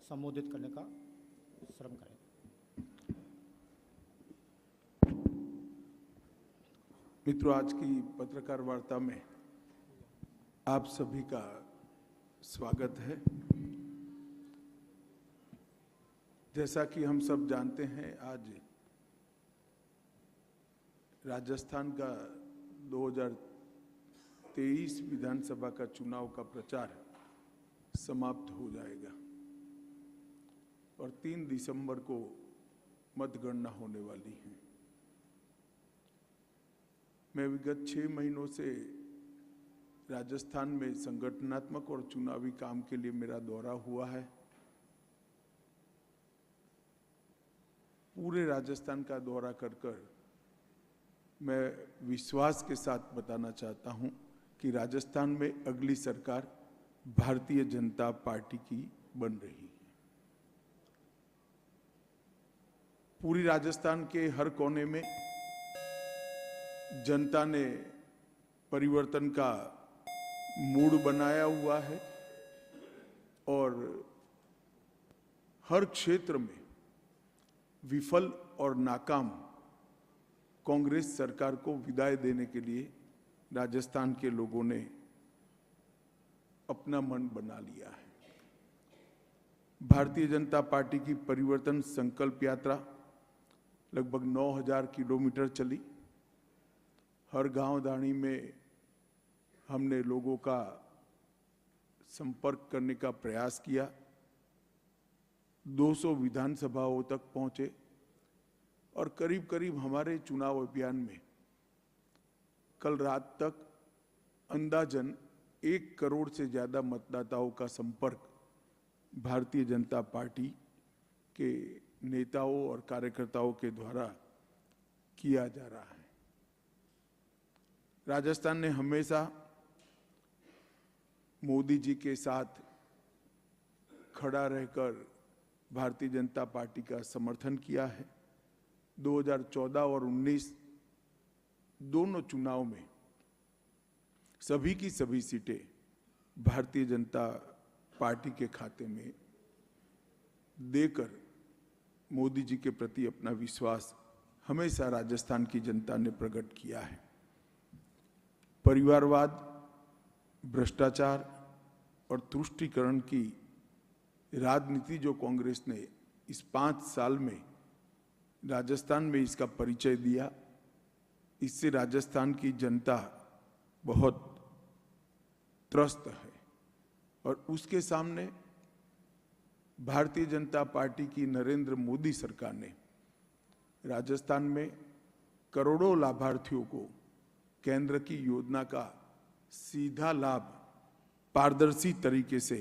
संबोधित करने का श्रम करें। मित्रों, आज की पत्रकार वार्ता में आप सभी का स्वागत है। जैसा कि हम सब जानते हैं, आज राजस्थान का 2023 विधानसभा का चुनाव का प्रचार समाप्त हो जाएगा और 3 दिसंबर को मतगणना होने वाली है। मैं विगत 6 महीनों से राजस्थान में संगठनात्मक और चुनावी काम के लिए मेरा दौरा हुआ है। पूरे राजस्थान का दौरा कर मैं विश्वास के साथ बताना चाहता हूं कि राजस्थान में अगली सरकार भारतीय जनता पार्टी की बन रही है। पूरी राजस्थान के हर कोने में जनता ने परिवर्तन का मूड बनाया हुआ है और हर क्षेत्र में विफल और नाकाम कांग्रेस सरकार को विदाई देने के लिए राजस्थान के लोगों ने अपना मन बना लिया है। भारतीय जनता पार्टी की परिवर्तन संकल्प यात्रा लगभग 9000 किलोमीटर चली। हर गांव दानी में हमने लोगों का संपर्क करने का प्रयास किया। 200 विधानसभाओं तक पहुंचे और करीब करीब हमारे चुनाव अभियान में कल रात तक अंदाजन 1 करोड़ से ज्यादा मतदाताओं का संपर्क भारतीय जनता पार्टी के नेताओं और कार्यकर्ताओं के द्वारा किया जा रहा है। राजस्थान ने हमेशा मोदी जी के साथ खड़ा रहकर भारतीय जनता पार्टी का समर्थन किया है। 2014 और 19 दोनों चुनाव में सभी की सभी सीटें भारतीय जनता पार्टी के खाते में देकर मोदी जी के प्रति अपना विश्वास हमेशा राजस्थान की जनता ने प्रकट किया है। परिवारवाद, भ्रष्टाचार और तुष्टीकरण की राजनीति जो कांग्रेस ने इस 5 साल में राजस्थान में इसका परिचय दिया, इससे राजस्थान की जनता बहुत त्रस्त है और उसके सामने भारतीय जनता पार्टी की नरेंद्र मोदी सरकार ने राजस्थान में करोड़ों लाभार्थियों को केंद्र की योजना का सीधा लाभ पारदर्शी तरीके से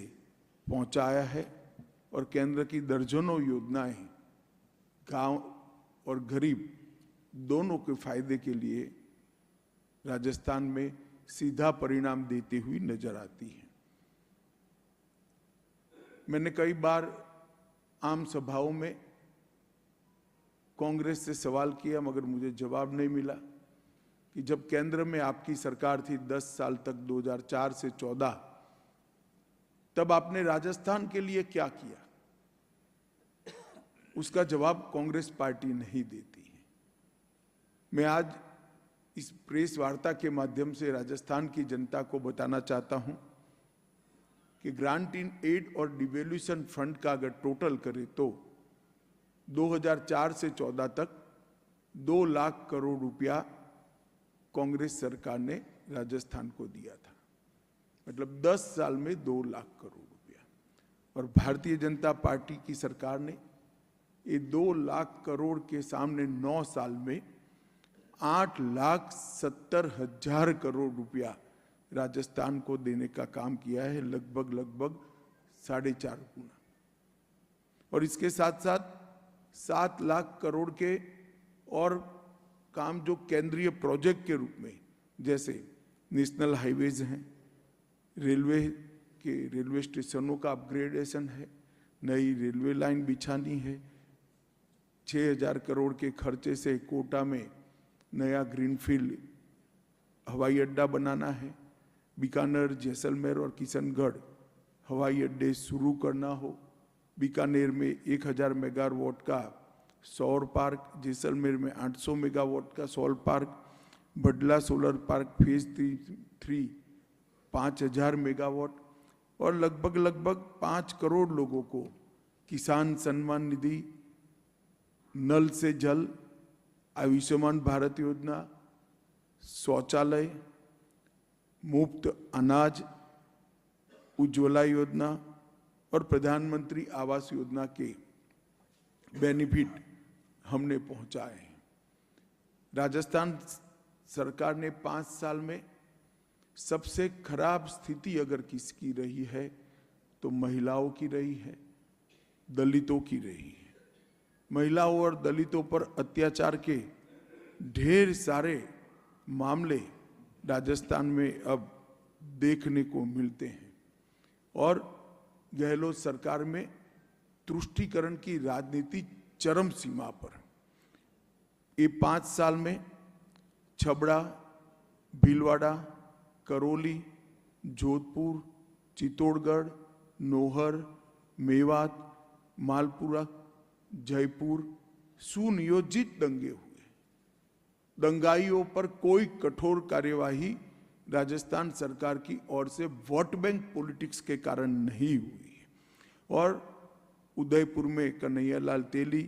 पहुंचाया है और केंद्र की दर्जनों योजनाएं गांव और गरीब दोनों के फायदे के लिए राजस्थान में सीधा परिणाम देती हुई नजर आती है। मैंने कई बार आम सभाओं में कांग्रेस से सवाल किया मगर मुझे जवाब नहीं मिला कि जब केंद्र में आपकी सरकार थी 10 साल तक 2004 से 14, तब आपने राजस्थान के लिए क्या किया। उसका जवाब कांग्रेस पार्टी नहीं देती है। मैं आज इस प्रेस वार्ता के माध्यम से राजस्थान की जनता को बताना चाहता हूं कि ग्रांट इन एड और डिवैल्यूएशन फंड का अगर टोटल करें तो 2004 से 14 तक 2 लाख करोड़ रुपया कांग्रेस सरकार ने राजस्थान को दिया था। मतलब 10 साल में 2 लाख करोड़ रुपया। और भारतीय जनता पार्टी की सरकार ने ये 2 लाख करोड़ के सामने 9 साल में 8,70,000 करोड़ रुपया राजस्थान को देने का काम किया है, लगभग 4.5 गुना। और इसके साथ साथ 7 लाख करोड़ के और काम जो केंद्रीय प्रोजेक्ट के रूप में, जैसे नेशनल हाईवेज हैं, रेलवे स्टेशनों का अपग्रेडेशन है, नई रेलवे लाइन बिछानी है, 6,000 करोड़ के खर्चे से कोटा में नया ग्रीनफील्ड हवाई अड्डा बनाना है, बीकानेर, जैसलमेर और किशनगढ़ हवाई अड्डे शुरू करना हो, बीकानेर में 1000 मेगावाट का सौर पार्क, जैसलमेर में 800 मेगावाट का सौर park, Badla solar park phase 3 5000 megawatt, और लगभग 5 करोड़ लोगों को किसान सम्मान निधि, नल से जल, आयुष्मान भारत योजना, शौचालय, मुफ्त अनाज, उज्ज्वला योजना और प्रधानमंत्री आवास योजना के बेनिफिट हमने पहुंचाए हैं। राजस्थान सरकार ने 5 साल में सबसे खराब स्थिति अगर किसकी रही है तो महिलाओं की रही है, दलितों की रही है। महिलाओं और दलितों पर अत्याचार के ढेर सारे मामले राजस्थान में अब देखने को मिलते हैं और गहलोत सरकार में तुष्टीकरण की राजनीति चरम सीमा पर। ये 5 साल में छबड़ा, भीलवाड़ा, करौली, जोधपुर, चित्तौड़गढ़, नौहर, मेवात, मालपुरा, जयपुर सुनियोजित दंगे हुए। दंगाइयों पर कोई कठोर कार्यवाही राजस्थान सरकार की ओर से वोट बैंक पॉलिटिक्स के कारण नहीं हुई। और उदयपुर में कन्हैयालाल तेली,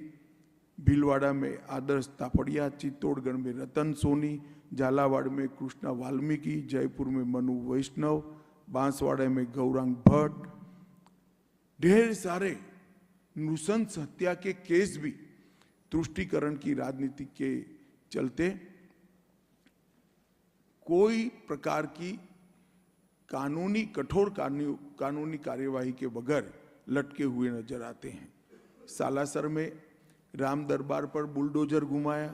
भीलवाड़ा में आदर्श तापड़िया, चित्तौड़गढ़ में रतन सोनी, झालावाड़ में कृष्णा वाल्मीकि, जयपुर में मनु वैष्णव, बांसवाड़ा में गौरांग भट्ट, ढेर सारे नृशंस हत्या के केस भी तुष्टीकरण की राजनीति के चलते कोई प्रकार की कठोर कानूनी कार्यवाही के बगैर लटके हुए नजर आते हैं। सालासर में राम दरबार पर बुलडोजर घुमाया,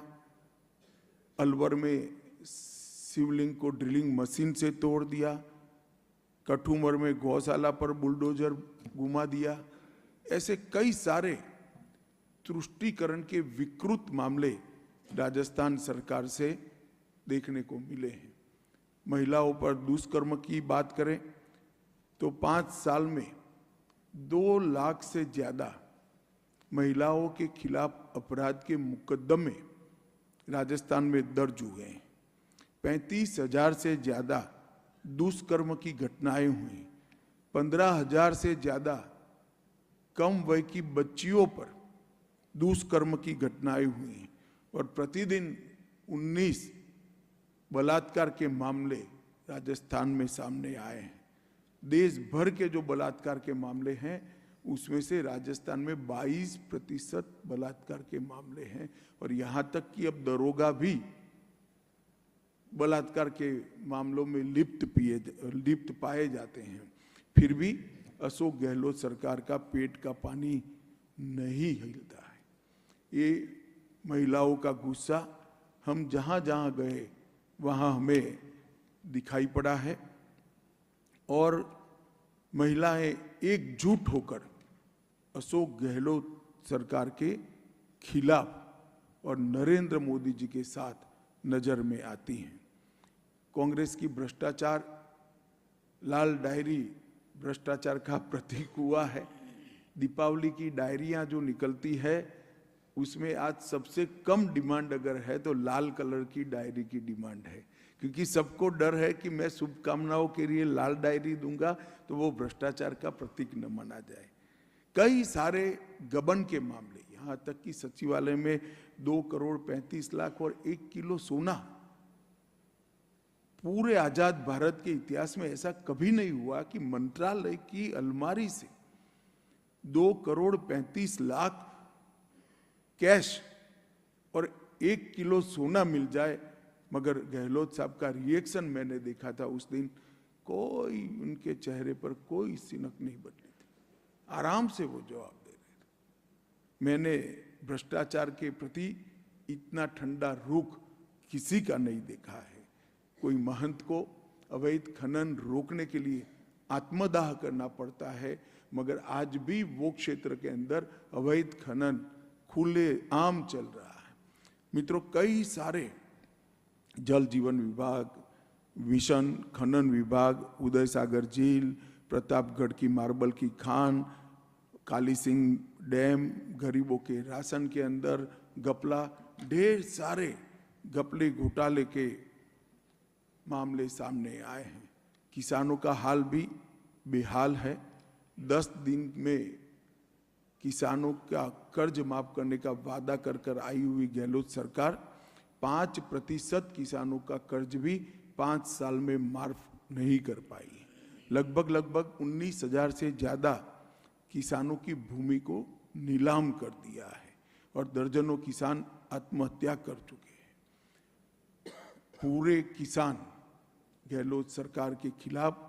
अलवर में शिवलिंग को ड्रिलिंग मशीन से तोड़ दिया, कठुमर में गौशाला पर बुलडोजर घुमा दिया। ऐसे कई सारे तुष्टीकरण के विकृत मामले राजस्थान सरकार से देखने को मिले हैं। महिलाओं पर दुष्कर्म की बात करें तो 5 साल में 2 लाख से ज्यादा महिलाओं के खिलाफ अपराध के मुकदमे राजस्थान में दर्ज हुए हैं। 35,000 से ज्यादा दुष्कर्म की घटनाएं हुई, 15,000 से ज्यादा कम वय की बच्चियों पर दुष्कर्म की घटनाएं हुई और प्रतिदिन 19 बलात्कार के मामले राजस्थान में सामने आए हैं। देश भर के जो बलात्कार के मामले हैं उसमें से राजस्थान में 22% बलात्कार के मामले हैं और यहां तक कि अब दरोगा भी बलात्कार के मामलों में लिप्त पाए जाते हैं। फिर भी अशोक गहलोत सरकार का पेट का पानी नहीं हिलता है। ये महिलाओं का गुस्सा हम जहां जहां गए वहां हमें दिखाई पड़ा है और महिलाएं एकजुट होकर अशोक गहलोत सरकार के खिलाफ और नरेंद्र मोदी जी के साथ नजर में आती हैं। कांग्रेस की भ्रष्टाचार लाल डायरी भ्रष्टाचार का प्रतीक हुआ है। दीपावली की डायरियां जो निकलती है उसमें आज सबसे कम डिमांड अगर है तो लाल कलर की डायरी की डिमांड है, क्योंकि सबको डर है कि मैं शुभकामनाओं के लिए लाल डायरी दूंगा तो वो भ्रष्टाचार का प्रतीक न माना जाए। कई सारे गबन के मामले, यहां तक कि सचिवालय में 2 करोड़ 35 लाख और 1 किलो सोना। पूरे आजाद भारत के इतिहास में ऐसा कभी नहीं हुआ कि मंत्रालय की अलमारी से 2 करोड़ 35 लाख कैश और 1 किलो सोना मिल जाए। मगर गहलोत साहब का रिएक्शन मैंने देखा था उस दिन, कोई उनके चेहरे पर कोई सिनक नहीं बदली थी, आराम से वो जवाब दे रहे थे। मैंने भ्रष्टाचार के प्रति इतना ठंडा रुख किसी का नहीं देखा है। कोई महंत को अवैध खनन रोकने के लिए आत्मदाह करना पड़ता है, मगर आज भी वो क्षेत्र के अंदर अवैध खनन खुले आम चल रहा है। मित्रों, कई सारे जल जीवन विभाग, मिशन खनन विभाग, उदय सागर झील, प्रतापगढ़ की मार्बल की खान, काली सिंह डैम, गरीबों के राशन के अंदर घपला, ढेर सारे घपले घोटाले के मामले सामने आए हैं। किसानों का हाल भी बेहाल है। 10 दिन में किसानों का कर्ज माफ करने का वादा कर कर आई हुई गहलोत सरकार 5% किसानों का कर्ज भी 5 साल में माफ नहीं कर पाई। लगभग 19,000 से ज्यादा किसानों की भूमि को नीलाम कर दिया है और दर्जनों किसान आत्महत्या कर चुके हैं। पूरे किसान गहलोत सरकार के खिलाफ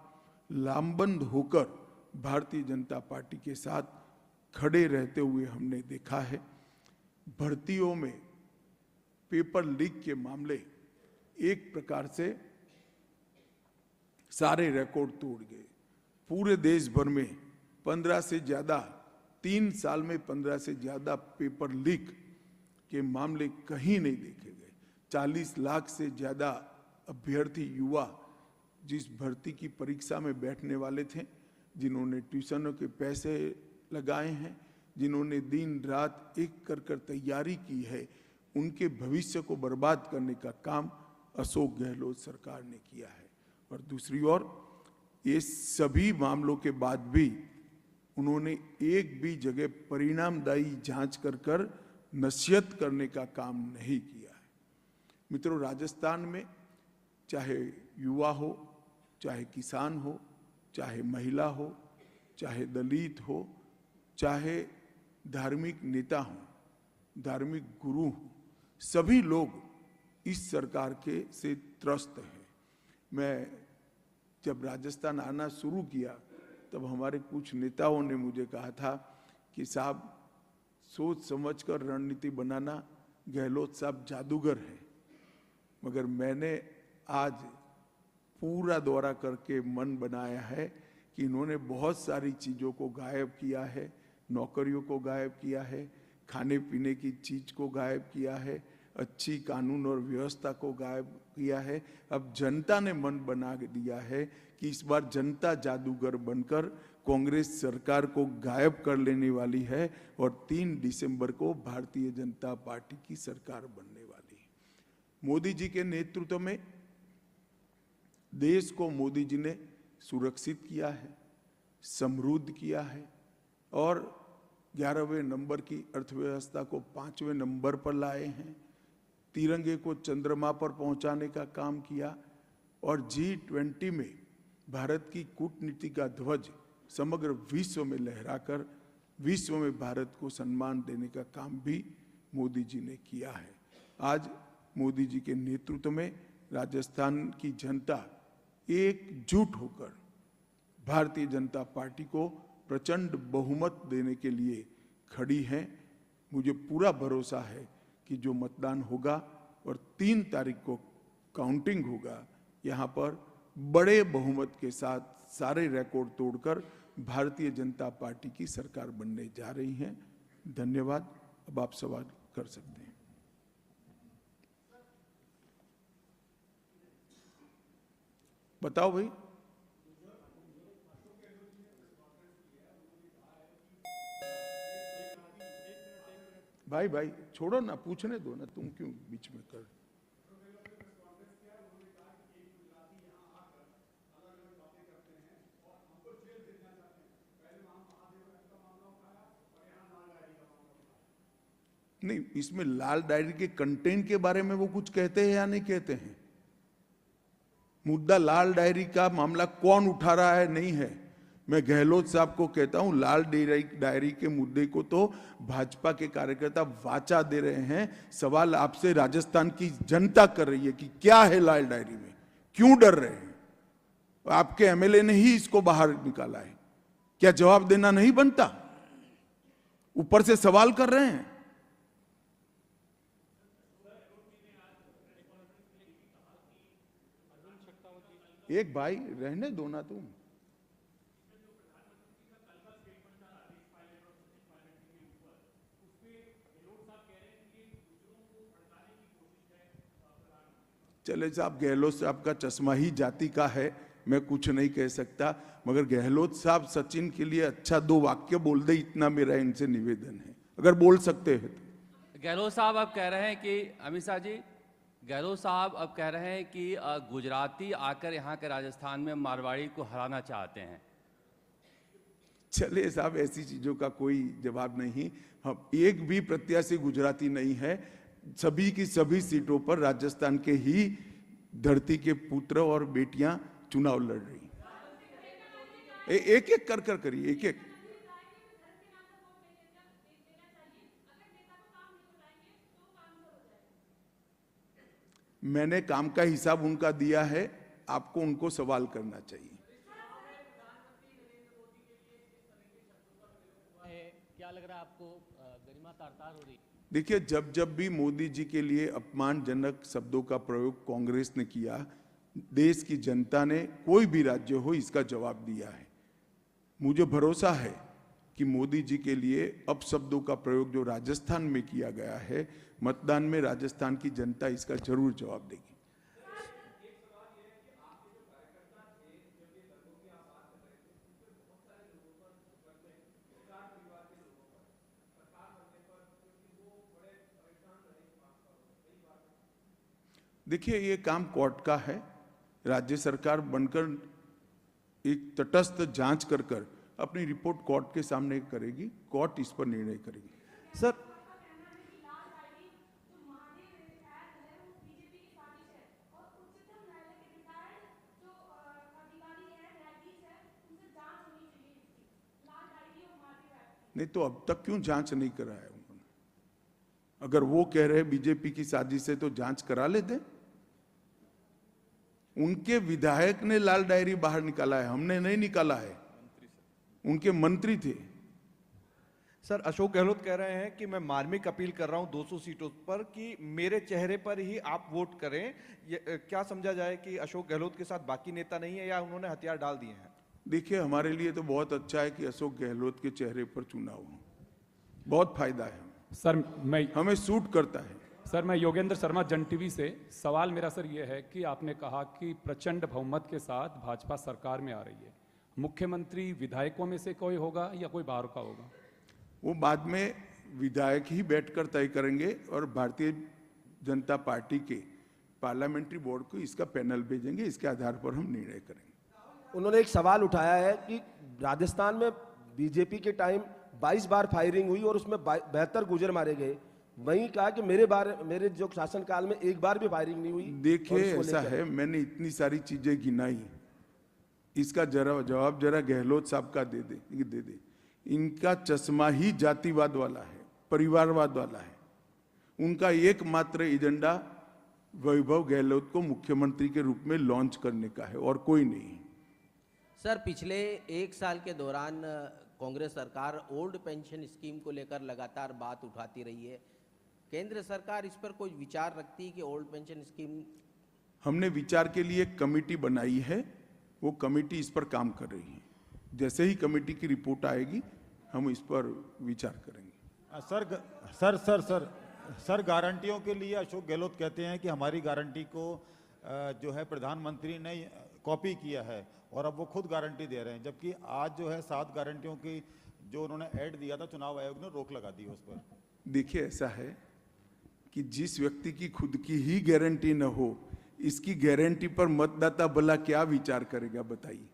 लामबंद होकर भारतीय जनता पार्टी के साथ खड़े रहते हुए हमने देखा है। भर्तियों में पेपर लीक के मामले एक प्रकार से सारे रिकॉर्ड तोड़ गए। पूरे देश भर में 15 से ज्यादा, 3 साल में 15 से ज्यादा पेपर लीक के मामले कहीं नहीं देखे गए। 40 लाख से ज्यादा अभ्यर्थी युवा जिस भर्ती की परीक्षा में बैठने वाले थे, जिन्होंने ट्यूशनों के पैसे लगाए हैं, जिन्होंने दिन रात एक कर कर तैयारी की है, उनके भविष्य को बर्बाद करने का काम अशोक गहलोत सरकार ने किया है। और दूसरी ओर ये सभी मामलों के बाद भी उन्होंने एक भी जगह परिणामदायी जांच कर कर नसीहत करने का काम नहीं किया है। मित्रों, राजस्थान में चाहे युवा हो, चाहे किसान हो, चाहे महिला हो, चाहे दलित हो, चाहे धार्मिक नेता हो, धार्मिक गुरु हो, सभी लोग इस सरकार के से त्रस्त हैं। मैं जब राजस्थान आना शुरू किया तब हमारे कुछ नेताओं ने मुझे कहा था कि साहब, सोच समझकर रणनीति बनाना, गहलोत साहब जादूगर हैं। मगर मैंने आज पूरा दौरा करके मन बनाया है कि इन्होंने बहुत सारी चीज़ों को गायब किया है। नौकरियों को गायब किया है, खाने पीने की चीज को गायब किया है, अच्छी कानून और व्यवस्था को गायब किया है। अब जनता ने मन बना दिया है कि इस बार जनता जादूगर बनकर कांग्रेस सरकार को गायब कर लेने वाली है और 3 दिसंबर को भारतीय जनता पार्टी की सरकार बनने वाली है। मोदी जी के नेतृत्व में देश को मोदी जी ने सुरक्षित किया है, समृद्ध किया है और 11वें नंबर की अर्थव्यवस्था को 5वें नंबर पर लाए हैं। तिरंगे को चंद्रमा पर पहुंचाने का काम किया और G20 में भारत की कूटनीति का ध्वज समग्र विश्व में लहराकर विश्व में भारत को सम्मान देने का काम भी मोदी जी ने किया है। आज मोदी जी के नेतृत्व में राजस्थान की जनता एकजुट होकर भारतीय जनता पार्टी को प्रचंड बहुमत देने के लिए खड़ी है। मुझे पूरा भरोसा है कि जो मतदान होगा और 3 तारीख को काउंटिंग होगा, यहाँ पर बड़े बहुमत के साथ सारे रिकॉर्ड तोड़कर भारतीय जनता पार्टी की सरकार बनने जा रही है। धन्यवाद। अब आप सवाल कर सकते हैं। बताओ भाई। भाई छोड़ो ना, पूछने दो ना, तुम क्यों बीच में कर। नहीं, इसमें लाल डायरी के कंटेंट के बारे में वो कुछ कहते हैं या नहीं कहते हैं? मुद्दा लाल डायरी का मामला कौन उठा रहा है नहीं है। मैं गहलोत साहब को कहता हूं, लाल डायरी के मुद्दे को तो भाजपा के कार्यकर्ता वाचा दे रहे हैं। सवाल आपसे राजस्थान की जनता कर रही है कि क्या है लाल डायरी में, क्यों डर रहे हैं? आपके एमएलए ने ही इसको बाहर निकाला है, क्या जवाब देना नहीं बनता? ऊपर से सवाल कर रहे हैं। एक भाई रहने दो ना तुम। चले साहब, गहलोत साहब का चश्मा ही जाति का है, मैं कुछ नहीं कह सकता, मगर गहलोत साहब सचिन के लिए अच्छा 2 वाक्य बोल दे, इतना मेरा इनसे निवेदन है, अगर बोल सकते हैं तो। गहलोत साहब अब कह रहे हैं कि अमित शाह जी, गहलोत साहब अब कह रहे हैं कि गुजराती आकर यहाँ के राजस्थान में मारवाड़ी को हराना चाहते हैं। चलिए साहब, ऐसी चीजों का कोई जवाब नहीं। हम एक भी प्रत्याशी गुजराती नहीं है, सभी की सभी सीटों पर राजस्थान के ही धरती के पुत्र और बेटियां चुनाव लड़ रही। एक एक कर कर करिए, एक एक। मैंने काम का हिसाब उनका दिया है, आपको उनको सवाल करना चाहिए। क्या लग रहा है आपको, गरिमा तार-तार हो रही? देखिए, जब जब भी मोदी जी के लिए अपमानजनक शब्दों का प्रयोग कांग्रेस ने किया, देश की जनता ने, कोई भी राज्य हो, इसका जवाब दिया है। मुझे भरोसा है कि मोदी जी के लिए अपशब्दों का प्रयोग जो राजस्थान में किया गया है, मतदान में राजस्थान की जनता इसका जरूर जवाब देगी। देखिए, ये काम कोर्ट का है। राज्य सरकार बनकर एक तटस्थ जांच कर कर अपनी रिपोर्ट कोर्ट के सामने करेगी, कोर्ट इस पर निर्णय करेगी। सर, नहीं तो अब तक क्यों जांच नहीं कराया उन्होंने? अगर वो कह रहे बीजेपी की साजिश है तो जांच करा लेते। उनके विधायक ने लाल डायरी बाहर निकाला है, हमने नहीं निकाला है, उनके मंत्री थे। सर, अशोक गहलोत कह रहे हैं कि मैं मार्मिक अपील कर रहा हूं 200 सीटों पर कि मेरे चेहरे पर ही आप वोट करें। क्या समझा जाए कि अशोक गहलोत के साथ बाकी नेता नहीं है या उन्होंने हथियार डाल दिए हैं? देखिए, हमारे लिए तो बहुत अच्छा है कि अशोक गहलोत के चेहरे पर चुनाव हो, बहुत फायदा है। सर हमें सूट करता है। सर मैं योगेंद्र शर्मा, जन टीवी से। सवाल मेरा सर ये है कि आपने कहा कि प्रचंड बहुमत के साथ भाजपा सरकार में आ रही है, मुख्यमंत्री विधायकों में से कोई होगा या कोई बाहर का होगा? वो बाद में विधायक ही बैठकर तय करेंगे और भारतीय जनता पार्टी के पार्लियामेंट्री बोर्ड को इसका पैनल भेजेंगे, इसके आधार पर हम निर्णय करेंगे। उन्होंने एक सवाल उठाया है कि राजस्थान में बीजेपी के टाइम 22 बार फायरिंग हुई और उसमें 72 गुर्जर मारे गए। वहीं कहा कि मेरे जो शासनकाल में एक बार भी फायरिंग नहीं हुई। देखिए, ऐसा है, मैंने इतनी सारी चीजें गिनाई, इसका जवाब जरा गहलोत साहब का दे दे। इनका चश्मा ही जातिवाद वाला है, परिवारवाद वाला है। उनका एकमात्र एजेंडा वैभव गहलोत को मुख्यमंत्री के रूप में लॉन्च करने का है और कोई नहीं। सर, पिछले 1 साल के दौरान कांग्रेस सरकार ओल्ड पेंशन स्कीम को लेकर लगातार बात उठाती रही है। केंद्र सरकार इस पर कोई विचार रखती है कि ओल्ड पेंशन स्कीम? हमने विचार के लिए एक कमेटी बनाई है, वो कमेटी इस पर काम कर रही है। जैसे ही कमेटी की रिपोर्ट आएगी हम इस पर विचार करेंगे। सर गारंटियों के लिए अशोक गहलोत कहते हैं कि हमारी गारंटी को जो है प्रधानमंत्री ने कॉपी किया है और अब वो खुद गारंटी दे रहे हैं, जबकि आज जो है 7 गारंटियों की जो उन्होंने ऐड दिया था, चुनाव आयोग ने रोक लगा दी उस पर। देखिए, ऐसा है कि जिस व्यक्ति की खुद की ही गारंटी न हो, इसकी गारंटी पर मतदाता भला क्या विचार करेगा, बताइए।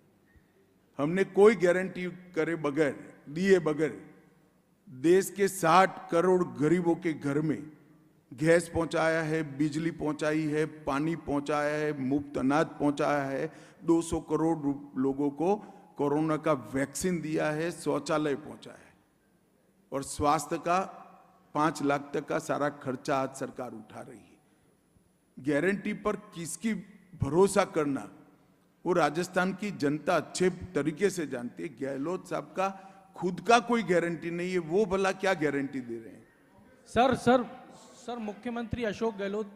हमने कोई गारंटी करे बगैर, दिए बगैर देश के 60 करोड़ गरीबों के घर में गैस पहुंचाया है, बिजली पहुंचाई है, पानी पहुंचाया है, मुफ्त अनाज पहुंचाया है, 200 करोड़ लोगों को कोरोना का वैक्सीन दिया है, शौचालय पहुंचाया है और स्वास्थ्य का 5 लाख तक का सारा खर्चा आज सरकार उठा रही है। गारंटी पर किसकी भरोसा करना, वो राजस्थान की जनता अच्छे तरीके से जानती है। गहलोत साहब का खुद का कोई गारंटी नहीं है, वो भला क्या गारंटी दे रहे हैं? सर मुख्यमंत्री अशोक गहलोत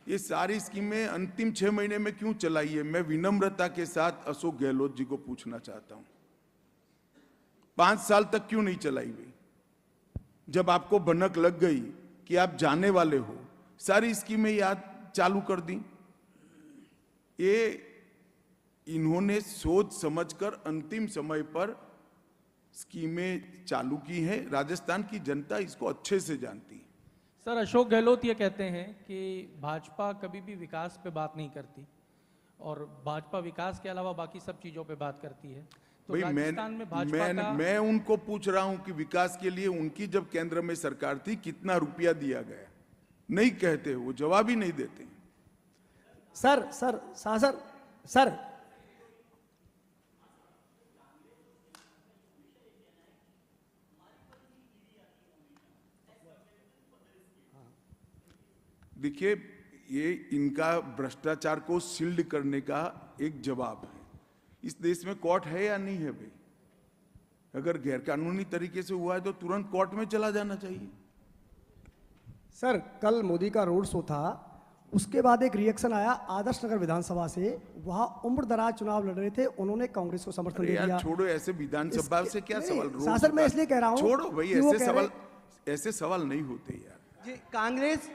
ये सारी स्कीमें अंतिम 6 महीने में क्यों चलाई है, मैं विनम्रता के साथ अशोक गहलोत जी को पूछना चाहता हूं। 5 साल तक क्यों नहीं चलाई हुई? जब आपको भनक लग गई कि आप जाने वाले हो, सारी स्कीमें याद चालू कर दी। ये इन्होंने सोच समझकर अंतिम समय पर स्कीमें चालू की हैं। राजस्थान की जनता इसको अच्छे से जानती है। सर, अशोक गहलोत ये कहते हैं कि भाजपा कभी भी विकास पे बात नहीं करती और भाजपा विकास के अलावा बाकी सब चीजों पे बात करती है। तो भाई राजस्थान में भाजपा का मैं उनको पूछ रहा हूं कि विकास के लिए उनकी जब केंद्र में सरकार थी कितना रुपया दिया गया? नहीं कहते, वो जवाब ही नहीं देते। सर देखिए, ये इनका भ्रष्टाचार को शील्ड करने का एक जवाब है। इस देश में कोर्ट है या नहीं है भाई? अगर गैरकानूनी तरीके से हुआ है तो तुरंत कोर्ट में चला जाना चाहिए। सर, कल मोदी का रोड शो था, उसके बाद एक रिएक्शन आया आदर्श नगर विधानसभा से। वहां उम्र दराज चुनाव लड़ रहे थे, उन्होंने कांग्रेस को समर्थन दे दिया। छोड़ो, ऐसे विधानसभा से क्या सवाल? शासन में इसलिए कह रहा हूं, छोड़ो भाई, ऐसे सवाल नहीं होते यार जी। कांग्रेस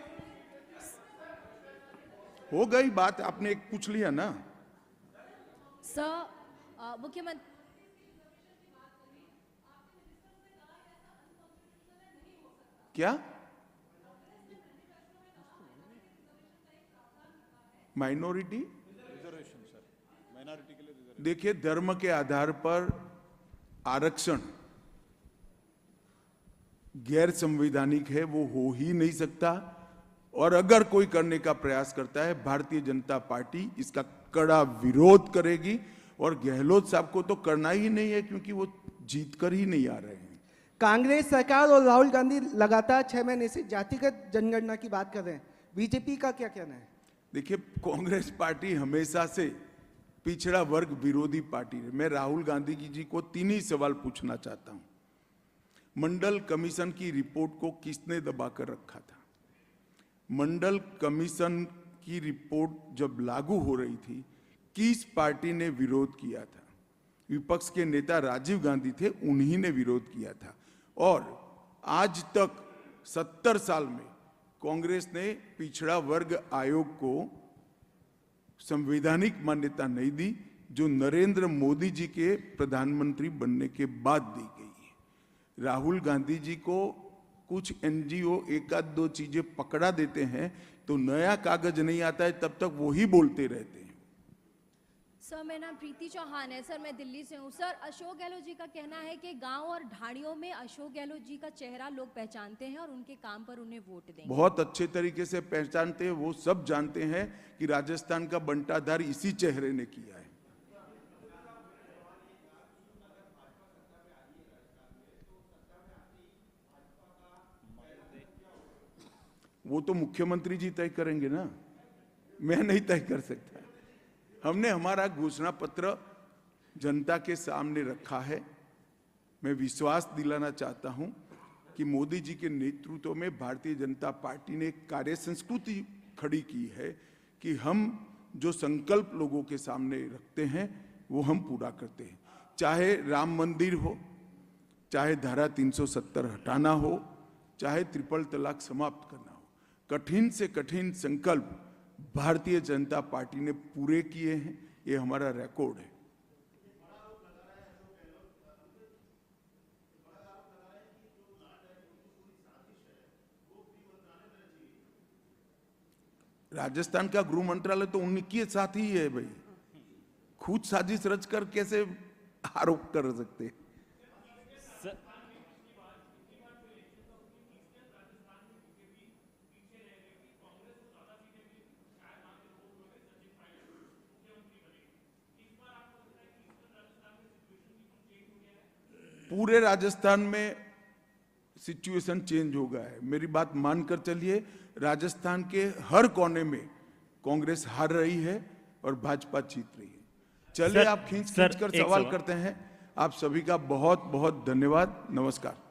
हो गई बात, आपने एक पूछ लिया ना। सर, मुख्यमंत्री क्या माइनॉरिटी रिजर्वेशन? सर, माइनॉरिटी के लिए देखिए, धर्म के आधार पर आरक्षण गैर संवैधानिक है, वो हो ही नहीं सकता। और अगर कोई करने का प्रयास करता है, भारतीय जनता पार्टी इसका कड़ा विरोध करेगी। और गहलोत साहब को तो करना ही नहीं है, क्योंकि वो जीत कर ही नहीं आ रहे हैं। कांग्रेस सरकार और राहुल गांधी लगातार 6 महीने से जातिगत जनगणना की बात कर रहे हैं, बीजेपी का क्या कहना है? देखिए, कांग्रेस पार्टी हमेशा से पिछड़ा वर्ग विरोधी पार्टी है। मैं राहुल गांधी जी को 3 ही सवाल पूछना चाहता हूं। मंडल कमीशन की रिपोर्ट को किसने दबाकर रखा था? मंडल कमीशन की रिपोर्ट जब लागू हो रही थी, किस पार्टी ने विरोध किया था? विपक्ष के नेता राजीव गांधी थे, उन्हीं ने विरोध किया था। और आज तक 70 साल में कांग्रेस ने पिछड़ा वर्ग आयोग को संवैधानिक मान्यता नहीं दी, जो नरेंद्र मोदी जी के प्रधानमंत्री बनने के बाद दी गई है। राहुल गांधी जी को कुछ एनजीओ एक आध 2 चीजें पकड़ा देते हैं तो नया कागज नहीं आता है, तब तक वो ही बोलते रहते हैं। सर, मेरा नाम प्रीति चौहान है। सर, मैं दिल्ली से हूँ। सर, अशोक गहलोत जी का कहना है कि गांव और ढाणियों में अशोक गहलोत जी का चेहरा लोग पहचानते हैं और उनके काम पर उन्हें वोट देंगे। बहुत अच्छे तरीके से पहचानते हैं। वो सब जानते हैं कि राजस्थान का बंटाधार इसी चेहरे ने किया है। वो तो मुख्यमंत्री जी तय करेंगे ना, मैं नहीं तय कर सकता। हमने हमारा घोषणा पत्र जनता के सामने रखा है। मैं विश्वास दिलाना चाहता हूं कि मोदी जी के नेतृत्व में भारतीय जनता पार्टी ने एक कार्य संस्कृति खड़ी की है कि हम जो संकल्प लोगों के सामने रखते हैं वो हम पूरा करते हैं। चाहे राम मंदिर हो, चाहे धारा 370 हटाना हो, चाहे ट्रिपल तलाक समाप्त करना हो, कठिन से कठिन संकल्प भारतीय जनता पार्टी ने पूरे किए हैं। ये हमारा रिकॉर्ड है। राजस्थान का गृह मंत्रालय तो उनके साथ ही है भाई। खुद साजिश रचकर कैसे आरोप कर सकते? पूरे राजस्थान में सिचुएशन चेंज हो गया है। मेरी बात मानकर चलिए, राजस्थान के हर कोने में कांग्रेस हार रही है और भाजपा जीत रही है। चलिए, आप खींच कर सवाल करते हैं। आप सभी का बहुत बहुत धन्यवाद। नमस्कार।